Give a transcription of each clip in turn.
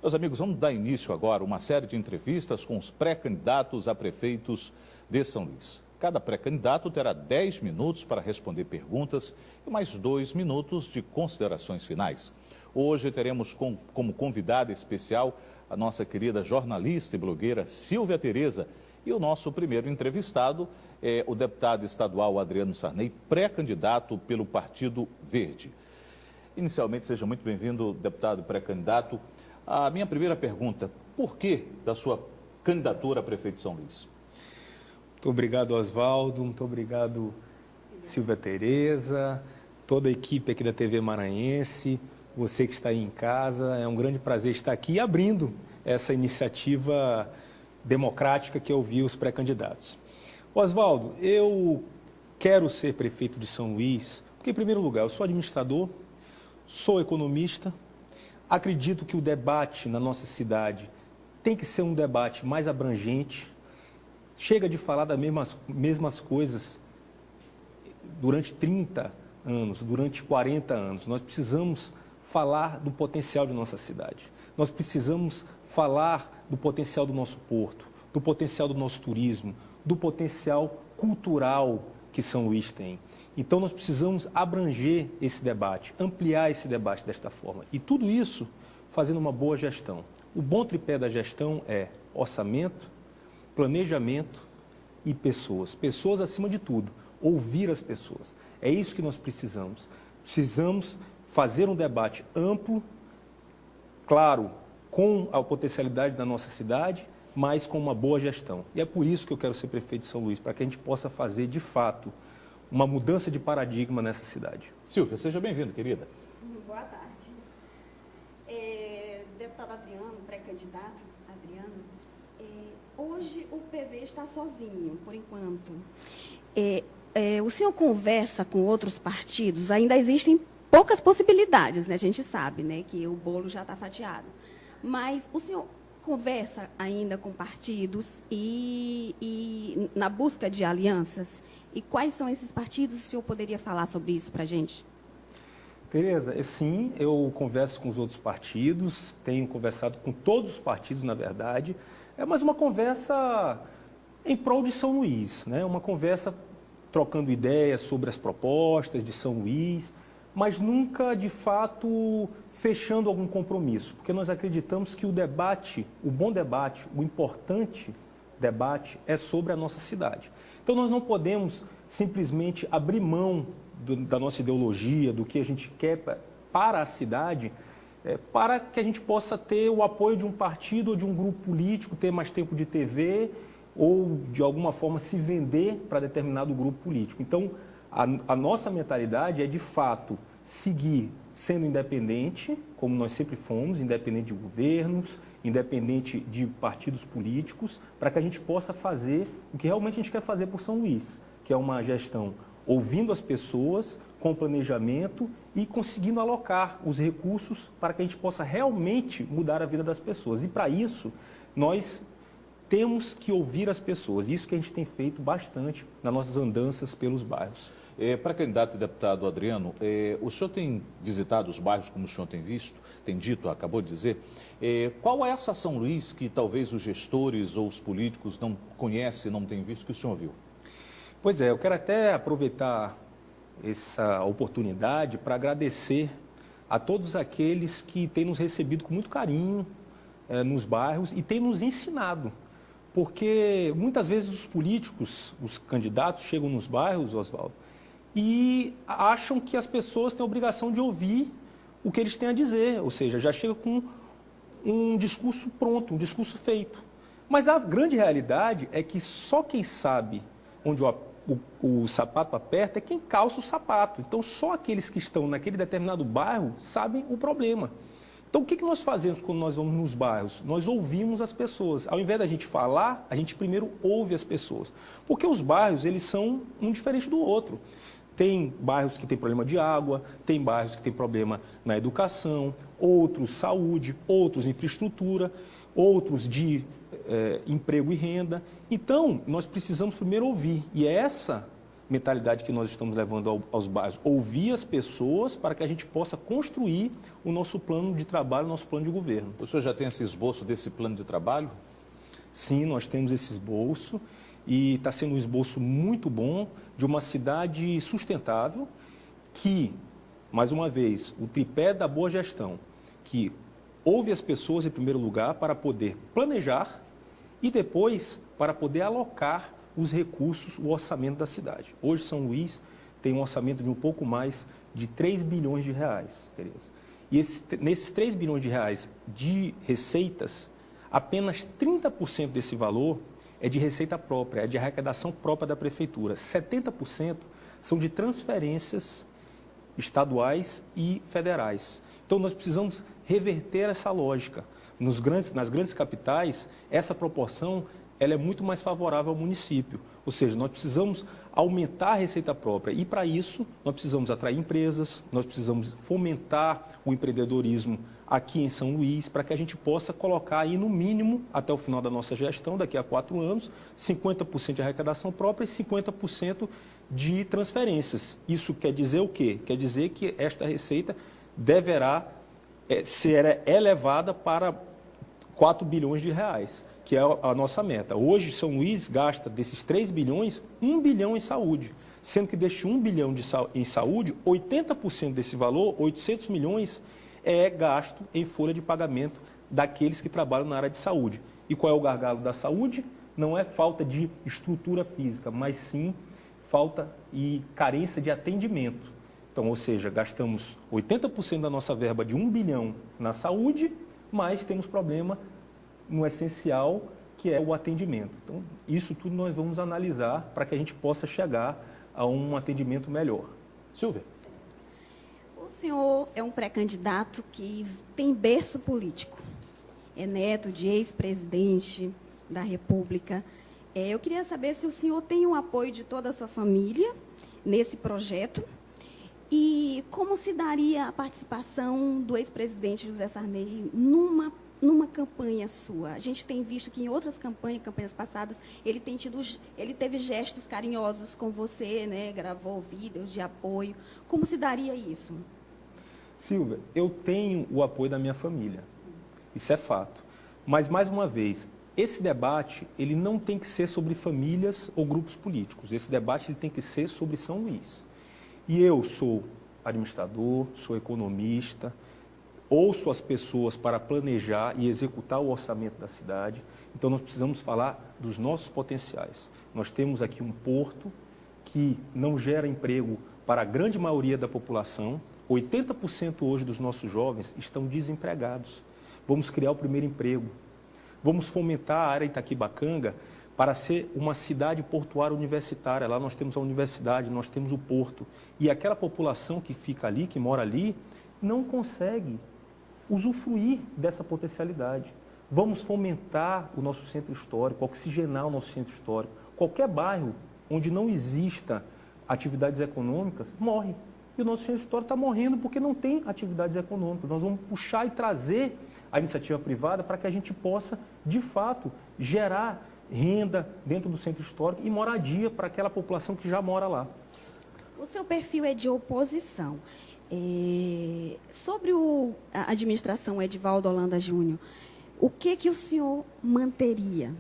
Meus amigos, vamos dar início agora a uma série de entrevistas com os pré-candidatos a prefeitos de São Luís. Cada pré-candidato terá 10 minutos para responder perguntas e mais 2 minutos de considerações finais. Hoje teremos como convidada especial a nossa querida jornalista e blogueira Silvia Tereza e o nosso primeiro entrevistado é o deputado estadual Adriano Sarney, pré-candidato pelo Partido Verde. Inicialmente, seja muito bem-vindo, deputado pré-candidato. A minha primeira pergunta, por que da sua candidatura a prefeito de São Luís? Muito obrigado, Oswaldo, muito obrigado, Silvia Tereza, toda a equipe aqui da TV Maranhense, você que está aí em casa, é um grande prazer estar aqui abrindo essa iniciativa democrática que é ouvir os pré-candidatos. Oswaldo, eu quero ser prefeito de São Luís, porque em primeiro lugar eu sou administrador, sou economista, acredito que o debate na nossa cidade tem que ser um debate mais abrangente, chega de falar das mesmas coisas durante 30 anos, durante 40 anos. Nós precisamos falar do potencial de nossa cidade. Nós precisamos falar do potencial do nosso porto, do potencial do nosso turismo, do potencial cultural que São Luís tem. Então, nós precisamos abranger esse debate, ampliar esse debate desta forma. E tudo isso fazendo uma boa gestão. O bom tripé da gestão é orçamento, planejamento e pessoas. Pessoas acima de tudo, ouvir as pessoas. É isso que nós precisamos. Precisamos fazer um debate amplo, claro, com a potencialidade da nossa cidade, mas com uma boa gestão. E é por isso que eu quero ser prefeito de São Luís, para que a gente possa fazer, de fato, uma mudança de paradigma nessa cidade. Silvia, seja bem-vinda, querida. Boa tarde. Deputado Adriano, pré-candidato Adriano, hoje o PV está sozinho, por enquanto. O senhor conversa com outros partidos? Ainda existem poucas possibilidades, né? A gente sabe, né, que o bolo já está fatiado. Mas o senhor conversa ainda com partidos e na busca de alianças? E quais são esses partidos? O senhor poderia falar sobre isso para a gente? Tereza, sim, eu converso com os outros partidos, tenho conversado com todos os partidos, na verdade, mas uma conversa em prol de São Luís, né? Uma conversa trocando ideias sobre as propostas de São Luís, mas nunca, de fato, fechando algum compromisso, porque nós acreditamos que o debate, o bom debate, o importante debate é sobre a nossa cidade. Então, nós não podemos simplesmente abrir mão da nossa ideologia, do que a gente quer para a cidade, para que a gente possa ter o apoio de um partido ou de um grupo político, ter mais tempo de TV ou, de alguma forma, se vender para determinado grupo político. Então, a nossa mentalidade é, de fato, seguir sendo independente, como nós sempre fomos, independente de governos, independente de partidos políticos, para que a gente possa fazer o que realmente a gente quer fazer por São Luís, que é uma gestão ouvindo as pessoas, com planejamento e conseguindo alocar os recursos para que a gente possa realmente mudar a vida das pessoas. E para isso, nós temos que ouvir as pessoas. Isso que a gente tem feito bastante nas nossas andanças pelos bairros. Para candidato e deputado Adriano, o senhor tem visitado os bairros, como o senhor tem visto, tem dito, acabou de dizer. Qual é essa São Luís que talvez os gestores ou os políticos não conhecem, não têm visto, que o senhor viu? Pois é, eu quero até aproveitar essa oportunidade para agradecer a todos aqueles que têm nos recebido com muito carinho nos bairros e têm nos ensinado. Porque muitas vezes os políticos, os candidatos chegam nos bairros, Oswaldo, e acham que as pessoas têm a obrigação de ouvir o que eles têm a dizer, ou seja, já chega com um discurso pronto, um discurso feito. Mas a grande realidade é que só quem sabe onde o sapato aperta é quem calça o sapato. Então, só aqueles que estão naquele determinado bairro sabem o problema. Então, o que nós fazemos quando nós vamos nos bairros? Nós ouvimos as pessoas. Ao invés da gente falar, a gente primeiro ouve as pessoas. Porque os bairros, eles são um diferente do outro. Tem bairros que têm problema de água, tem bairros que têm problema na educação, outros saúde, outros infraestrutura, outros de emprego e renda. Então, nós precisamos primeiro ouvir. E é essa mentalidade que nós estamos levando aos bairros. Ouvir as pessoas para que a gente possa construir o nosso plano de trabalho, o nosso plano de governo. O senhor já tem esse esboço desse plano de trabalho? Sim, nós temos esse esboço e está sendo um esboço muito bom de uma cidade sustentável que, mais uma vez, o tripé da boa gestão, que ouve as pessoas em primeiro lugar para poder planejar e depois para poder alocar os recursos, o orçamento da cidade. Hoje São Luís tem um orçamento de um pouco mais de 3 bilhões de reais, Tereza. E nesses 3 bilhões de reais de receitas, apenas 30% desse valor é de receita própria, é de arrecadação própria da prefeitura. 70% são de transferências estaduais e federais. Então nós precisamos reverter essa lógica. Nas grandes capitais, essa proporção ela é muito mais favorável ao município. Ou seja, nós precisamos aumentar a receita própria e, para isso, nós precisamos atrair empresas, nós precisamos fomentar o empreendedorismo aqui em São Luís, para que a gente possa colocar aí, no mínimo, até o final da nossa gestão, daqui a 4 anos, 50% de arrecadação própria e 50% de transferências. Isso quer dizer o quê? Quer dizer que esta receita deverá ser elevada para 4 bilhões de reais, que é a nossa meta. Hoje, São Luís gasta desses 3 bilhões, 1 bilhão em saúde, sendo que deste 1 bilhão em saúde, 80% desse valor, 800 milhões, é gasto em folha de pagamento daqueles que trabalham na área de saúde. E qual é o gargalo da saúde? Não é falta de estrutura física, mas sim falta e carência de atendimento. Então, ou seja, gastamos 80% da nossa verba de 1 bilhão na saúde, mas temos problema no essencial, que é o atendimento. Então, isso tudo nós vamos analisar para que a gente possa chegar a um atendimento melhor. Silvia. O senhor é um pré-candidato que tem berço político. É neto de ex-presidente da República. Eu queria saber se o senhor tem o apoio de toda a sua família nesse projeto e como se daria a participação do ex-presidente José Sarney numa campanha sua. A gente tem visto que em outras campanhas passadas, ele teve gestos carinhosos com você, né? Gravou vídeos de apoio. Como se daria isso? Silvia, eu tenho o apoio da minha família. Isso é fato. Mas, mais uma vez, esse debate ele não tem que ser sobre famílias ou grupos políticos. Esse debate ele tem que ser sobre São Luís. E eu sou administrador, sou economista, ouço as pessoas para planejar e executar o orçamento da cidade. Então, nós precisamos falar dos nossos potenciais. Nós temos aqui um porto que não gera emprego para a grande maioria da população. 80% hoje dos nossos jovens estão desempregados. Vamos criar o primeiro emprego. Vamos fomentar a área Itaquibacanga para ser uma cidade portuária universitária. Lá nós temos a universidade, nós temos o porto. E aquela população que fica ali, que mora ali, não consegue usufruir dessa potencialidade. Vamos fomentar o nosso centro histórico, oxigenar o nosso centro histórico. Qualquer bairro onde não exista atividades econômicas, morre. E o nosso centro histórico está morrendo porque não tem atividades econômicas. Nós vamos puxar e trazer a iniciativa privada para que a gente possa, de fato, gerar renda dentro do centro histórico e moradia para aquela população que já mora lá. O seu perfil é de oposição. Sobre a administração Edivaldo Holanda Júnior, o que o senhor manteria?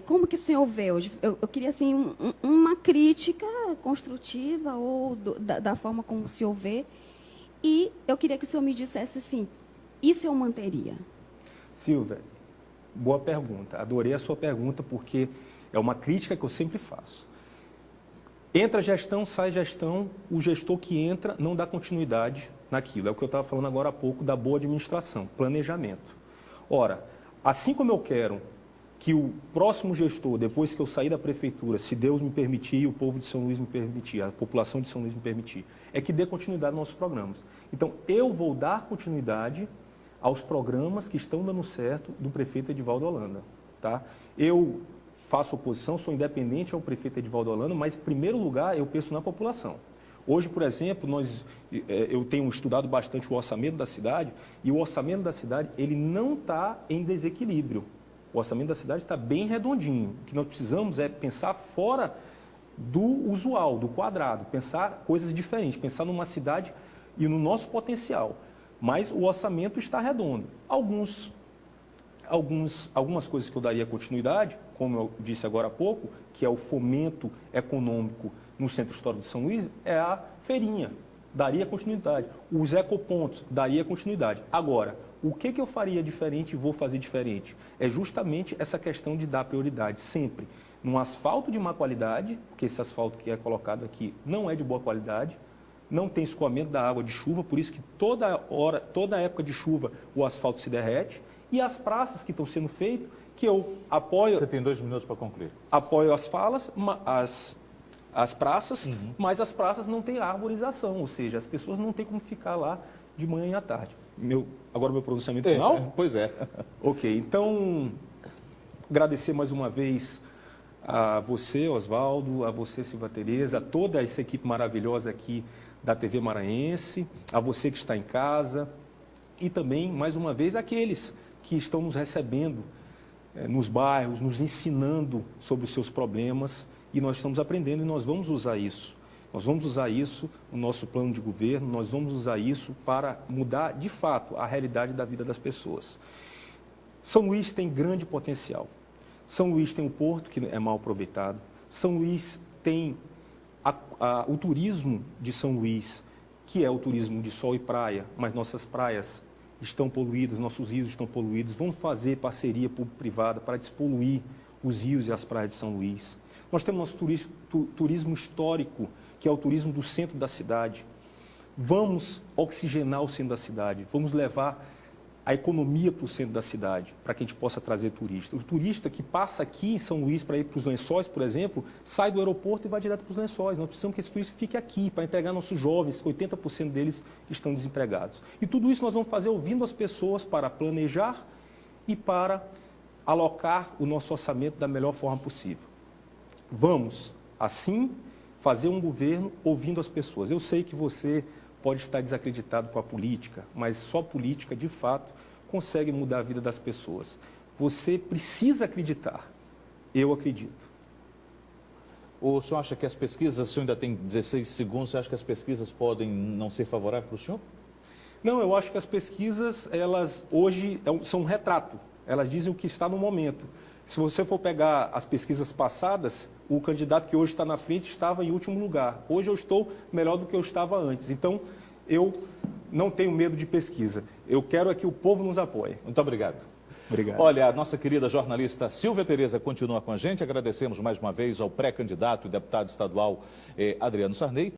Como que o senhor vê hoje? Eu queria assim, uma crítica construtiva ou da forma como o senhor vê. E eu queria que o senhor me dissesse assim, isso eu manteria? Silvia, boa pergunta. Adorei a sua pergunta porque é uma crítica que eu sempre faço. Entra gestão, sai gestão, o gestor que entra não dá continuidade naquilo. É o que eu estava falando agora há pouco da boa administração, planejamento. Ora, assim como eu quero que o próximo gestor, depois que eu sair da prefeitura, se Deus me permitir, o povo de São Luís me permitir, a população de São Luís me permitir, é que dê continuidade aos nossos programas. Então, eu vou dar continuidade aos programas que estão dando certo do prefeito Edivaldo Holanda. Tá? Eu faço oposição, sou independente ao prefeito Edivaldo Holanda, mas, em primeiro lugar, eu penso na população. Hoje, por exemplo, eu tenho estudado bastante o orçamento da cidade, e o orçamento da cidade ele não está em desequilíbrio. O orçamento da cidade está bem redondinho. O que nós precisamos é pensar fora do usual, do quadrado, pensar coisas diferentes, pensar numa cidade e no nosso potencial. Mas o orçamento está redondo. Algumas coisas que eu daria continuidade, como eu disse agora há pouco, que é o fomento econômico no Centro Histórico de São Luís, é a feirinha, daria continuidade. Os ecopontos, daria continuidade. Agora, o que eu faria diferente e vou fazer diferente? É justamente essa questão de dar prioridade sempre num asfalto de má qualidade, porque esse asfalto que é colocado aqui não é de boa qualidade, não tem escoamento da água de chuva, por isso que toda época de chuva o asfalto se derrete, e as praças que estão sendo feitas, que eu apoio... Você tem 2 minutos para concluir. Apoio as praças, mas as praças não têm arborização, ou seja, as pessoas não têm como ficar lá de manhã e à tarde. Agora meu pronunciamento final? Pois é. Ok, então, agradecer mais uma vez a você, Oswaldo, a você, Silvia Tereza, a toda essa equipe maravilhosa aqui da TV Maranhense, a você que está em casa e também, mais uma vez, aqueles que estão nos recebendo nos bairros, nos ensinando sobre os seus problemas, e nós estamos aprendendo e nós vamos usar isso. Nós vamos usar isso no nosso plano de governo, nós vamos usar isso para mudar, de fato, a realidade da vida das pessoas. São Luís tem grande potencial. São Luís tem um porto que é mal aproveitado. São Luís tem o turismo de São Luís, que é o turismo de sol e praia, mas nossas praias estão poluídas, nossos rios estão poluídos. Vamos fazer parceria público-privada para despoluir os rios e as praias de São Luís. Nós temos nosso turismo histórico, que é o turismo do centro da cidade. Vamos oxigenar o centro da cidade, vamos levar a economia para o centro da cidade, para que a gente possa trazer turista. O turista que passa aqui em São Luís para ir para os Lençóis, por exemplo, sai do aeroporto e vai direto para os Lençóis. Nós precisamos que esse turista fique aqui para empregar nossos jovens, que 80% deles estão desempregados. E tudo isso nós vamos fazer ouvindo as pessoas para planejar e para alocar o nosso orçamento da melhor forma possível. Vamos, assim, fazer um governo ouvindo as pessoas. Eu sei que você pode estar desacreditado com a política, mas só política, de fato, consegue mudar a vida das pessoas. Você precisa acreditar. Eu acredito. O senhor acha que as pesquisas, o senhor ainda tem 16 segundos, você acha que as pesquisas podem não ser favoráveis para o senhor? Não, eu acho que as pesquisas, elas hoje são um retrato. Elas dizem o que está no momento. Se você for pegar as pesquisas passadas, o candidato que hoje está na frente estava em último lugar. Hoje eu estou melhor do que eu estava antes. Então, eu não tenho medo de pesquisa. Eu quero é que o povo nos apoie. Muito obrigado. Obrigado. Olha, a nossa querida jornalista Silvia Tereza continua com a gente. Agradecemos mais uma vez ao pré-candidato e deputado estadual Adriano Sarney.